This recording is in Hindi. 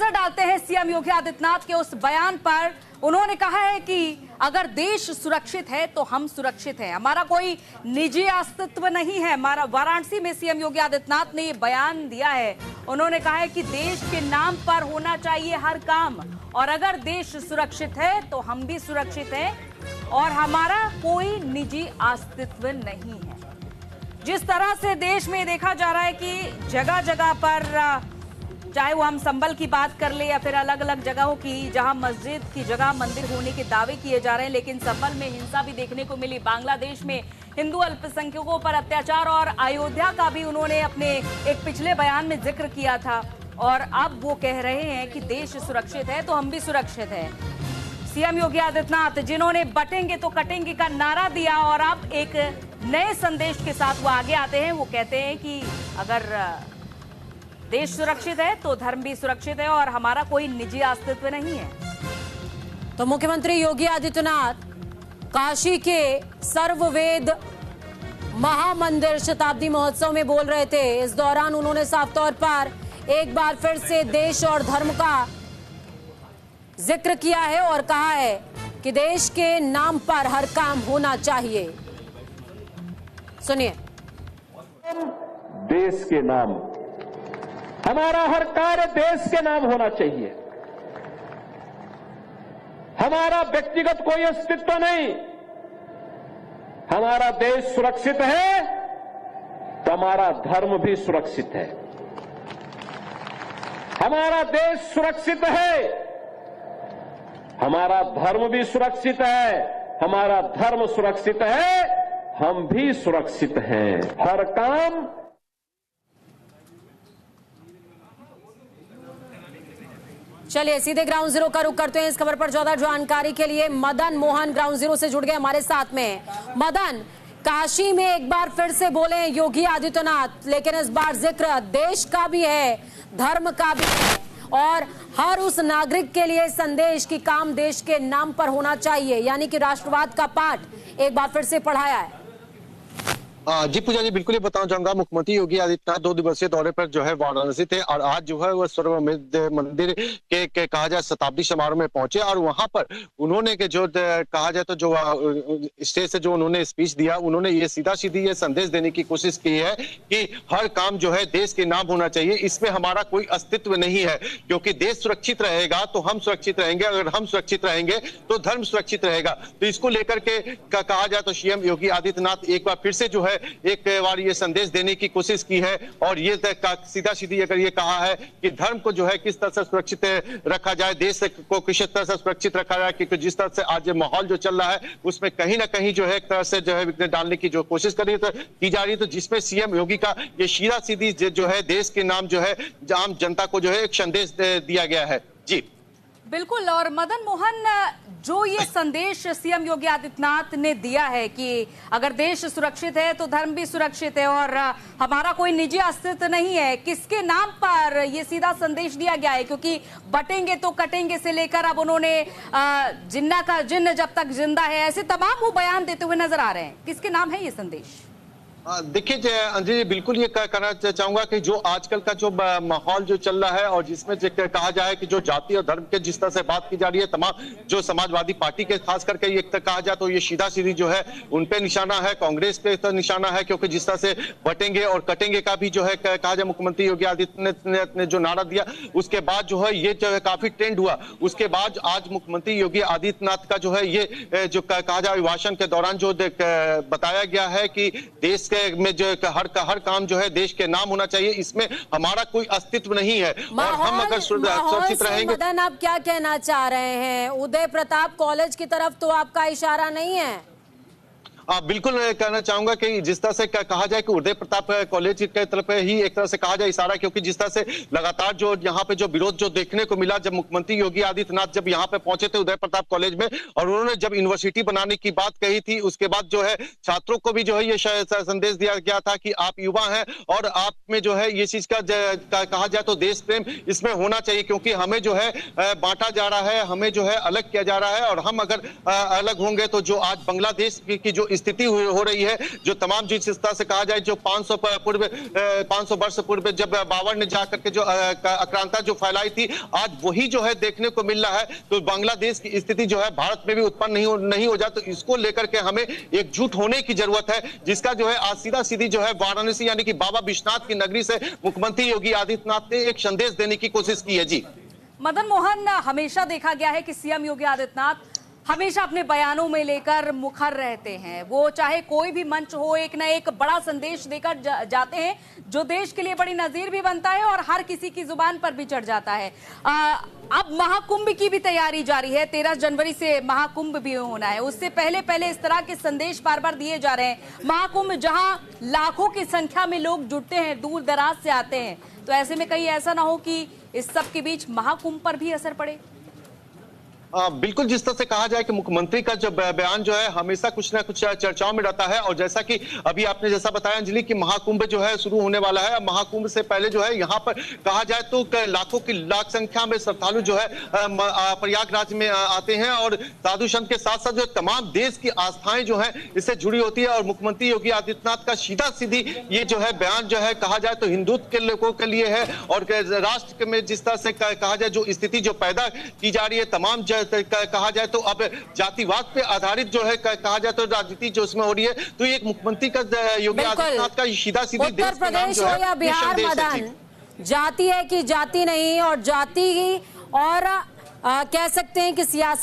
नजर डालते हैं सीएम योगी आदित्यनाथ के उस बयान पर। उन्होंने कहा है कि अगर देश सुरक्षित है तो हम सुरक्षित हैं, हमारा कोई निजी अस्तित्व नहीं है। हमारा वाराणसी में सीएम योगी आदित्यनाथ ने ये बयान दिया है। उन्होंने कहा है कि देश के नाम पर होना चाहिए हर काम, और अगर देश सुरक्षित है तो हम भी सुरक्षित हैं और हमारा कोई निजी अस्तित्व नहीं है। जिस तरह से देश में देखा जा रहा है कि जगह जगह पर, चाहे वो हम संभल की बात कर ले या फिर अलग अलग जगहों की, जहां मस्जिद की जगह मंदिर होने के दावे किए जा रहे हैं, लेकिन संभल में हिंसा भी देखने को मिली। बांग्लादेश में हिंदू अल्पसंख्यकों पर अत्याचार और अयोध्या का भी उन्होंने अपने एक पिछले बयान में जिक्र किया था, और अब वो कह रहे हैं कि देश सुरक्षित है तो हम भी सुरक्षित हैं। सीएम योगी आदित्यनाथ, जिन्होंने बटेंगे तो कटेंगे का नारा दिया, और अब एक नए संदेश के साथ वो आगे आते हैं। वो कहते हैं कि अगर देश सुरक्षित है तो धर्म भी सुरक्षित है और हमारा कोई निजी अस्तित्व नहीं है। तो मुख्यमंत्री योगी आदित्यनाथ काशी के सर्ववेद महामंदिर शताब्दी महोत्सव में बोल रहे थे। इस दौरान उन्होंने साफ तौर पर एक बार फिर से देश और धर्म का जिक्र किया है और कहा है कि देश के नाम पर हर काम होना चाहिए। सुनिए। देश के नाम, हमारा हर कार्य देश के नाम होना चाहिए। हमारा व्यक्तिगत कोई अस्तित्व नहीं। हमारा देश सुरक्षित है तो हमारा धर्म भी सुरक्षित है। हमारा देश सुरक्षित है, हमारा धर्म भी सुरक्षित है। हमारा धर्म सुरक्षित है, हम भी सुरक्षित हैं। हर काम चलिए सीधे ग्राउंड जीरो का रुख करते हैं। इस खबर पर ज्यादा जानकारी के लिए मदन मोहन ग्राउंड जीरो से जुड़ गए हमारे साथ में। मदन, काशी में एक बार फिर से बोले योगी आदित्यनाथ, लेकिन इस बार जिक्र देश का भी है, धर्म का भी है, और हर उस नागरिक के लिए संदेश की काम देश के नाम पर होना चाहिए, यानी कि राष्ट्रवाद का पाठ एक बार फिर से पढ़ाया है। जी पूजा जी, बिल्कुल ये बताना चाहूंगा, मुख्यमंत्री योगी आदित्यनाथ 2 दिवसीय दौरे पर जो है वाराणसी थे, और आज जो है वह सर्ववेद मंदिर के कहा जाए शताब्दी समारोह में पहुंचे, और वहां पर उन्होंने के जो कहा जाए तो जो स्टेज से जो उन्होंने स्पीच दिया, उन्होंने ये सीधा सीधी ये संदेश देने की कोशिश की है कि हर काम जो है देश के नाम होना चाहिए, इसमें हमारा कोई अस्तित्व नहीं है, क्योंकि देश सुरक्षित रहेगा तो हम सुरक्षित रहेंगे, अगर हम सुरक्षित रहेंगे तो धर्म सुरक्षित रहेगा। तो इसको लेकर के कहा जाए तो सीएम योगी आदित्यनाथ एक बार फिर से जो है एक बार ये संदेश देने की कोशिश की है, और ये सीधा सीधी अगर ये कहा है कि धर्म को जो है किस तरह से सुरक्षित रखा जाए, देश को किस तरह से सुरक्षित रखा जाए, क्योंकि जिस तरह से आज माहौल जो चल रहा है उसमें कहीं ना कहीं जो है एक तरह से जो है विघ्न डालने की जो कोशिश की जा रही है, तो जिसमें सीएम योगी का ये सीधा सीधी जो है देश के नाम जो है आम जनता को जो है एक संदेश दिया गया है। जी बिल्कुल। और मदन मोहन, जो ये संदेश सीएम योगी आदित्यनाथ ने दिया है कि अगर देश सुरक्षित है तो धर्म भी सुरक्षित है और हमारा कोई निजी अस्तित्व नहीं है, किसके नाम पर ये सीधा संदेश दिया गया है? क्योंकि बटेंगे तो कटेंगे से लेकर अब उन्होंने जिन्ना का जिन्न जब तक जिंदा है, ऐसे तमाम वो बयान देते हुए नजर आ रहे हैं। किसके नाम है ये संदेश? देखिए अंजलि जी, बिल्कुल ये कहना चाहूंगा कि जो आजकल का जो माहौल जो चल रहा है, और जिसमें कहा जाए कि जो जाति और धर्म के जिस तरह से बात की जा रही है, तमाम जो समाजवादी पार्टी के खास करके ये कहा जाए तो ये सीधा सीधी जो है उन पे निशाना है, कांग्रेस पे तो निशाना है, क्योंकि जिस तरह से बटेंगे और कटेंगे का भी जो है कहा जाए मुख्यमंत्री योगी आदित्यनाथ ने जो नारा दिया, उसके बाद जो है ये जो है काफी ट्रेंड हुआ। उसके बाद आज मुख्यमंत्री योगी आदित्यनाथ का जो है ये जो कहा जाए अभिभाषण के दौरान जो बताया गया है कि देश में जो हर काम जो है देश के नाम होना चाहिए, इसमें हमारा कोई अस्तित्व नहीं है, और हम अगर सुरक्षित रहेंगे। मदन, आप क्या कहना चाह रहे हैं? उदय प्रताप कॉलेज की तरफ तो आपका इशारा नहीं है? बिल्कुल कहना चाहूंगा कि जिस तरह से कहा जाए कि उदय प्रताप कॉलेज की तरफ ही एक तरह से कहा जाए इशारा, क्योंकि जिस तरह से लगातार जो यहाँ पे जो विरोध जो देखने को मिला जब मुख्यमंत्री योगी आदित्यनाथ जब यहाँ पे पहुंचे थे उदय प्रताप कॉलेज में, और उन्होंने जब यूनिवर्सिटी बनाने की बात कही थी, उसके बाद जो है छात्रों को भी जो है ये संदेश दिया गया था कि आप युवा हैं और आप में जो है ये चीज का कहा जाए तो देश प्रेम इसमें होना चाहिए, क्योंकि हमें जो है बांटा जा रहा है, हमें जो है अलग किया जा रहा है, और हम अगर अलग होंगे तो जो आज बांग्लादेश की जो स्थिति हो रही है, जो तमाम जिस तरह से कहा जाए जो 500 वर्ष पूर्व जब बाबर ने जाकर के जो आक्रांता जो फैलाई थी, आज वही जो है देखने को मिल रहा है। तो बांग्लादेश की स्थिति जो है भारत में भी उत्पन्न नहीं हो जाए, तो इसको लेकर के हमें एकजुट होने की जरूरत है, जिसका जो है आज सीधा सीधी जो है वाराणसी यानी कि बाबा विश्वनाथ की नगरी से मुख्यमंत्री योगी आदित्यनाथ ने एक संदेश देने की कोशिश की है। जी मदन मोहन, हमेशा देखा गया है कि सीएम योगी आदित्यनाथ हमेशा अपने बयानों में लेकर मुखर रहते हैं। वो चाहे कोई भी मंच हो, एक ना एक बड़ा संदेश देकर जाते हैं, जो देश के लिए बड़ी नजीर भी बनता है और हर किसी की जुबान पर भी चढ़ जाता है। अब महाकुंभ की भी तैयारी जारी है, 13 जनवरी से महाकुंभ भी होना है। उससे पहले इस तरह के संदेश बार बार दिए जा रहे हैं। महाकुंभ जहां लाखों की संख्या में लोग जुटते हैं, दूर दराज से आते हैं, तो ऐसे में कहीं ऐसा ना हो कि इस सब के बीच महाकुंभ पर भी असर पड़े। बिल्कुल, जिस तरह से कहा जाए कि मुख्यमंत्री का जो बयान जो है हमेशा कुछ ना कुछ चर्चाओं में रहता है, और जैसा कि अभी आपने जैसा बताया अंजलि कि महाकुंभ जो है शुरू होने वाला है। महाकुंभ से पहले जो है यहाँ पर कहा जाए तो लाखों की लाख संख्या में श्रद्धालु जो है प्रयागराज में आते हैं, और साधु संत के साथ साथ जो तमाम देश की आस्थाएं जो है इससे जुड़ी होती है। और मुख्यमंत्री योगी आदित्यनाथ का सीधा सीधी ये जो है बयान जो है कहा जाए तो हिंदुत्व के लोगों के लिए है, और राष्ट्र में जिस तरह से कहा जाए जो स्थिति जो पैदा की जा रही है, तमाम कहा जाए तो अब जातिवाद पे आधारित जो है कहा जाए तो राजनीति जो उसमें हो रही है, तो ये एक मुख्यमंत्री का योगी आदित्यनाथ का सीधा सीधी उत्तर प्रदेश हो या बिहार, मदन, जाति है कि जाति नहीं, और जाति और कह सकते हैं कि सियासत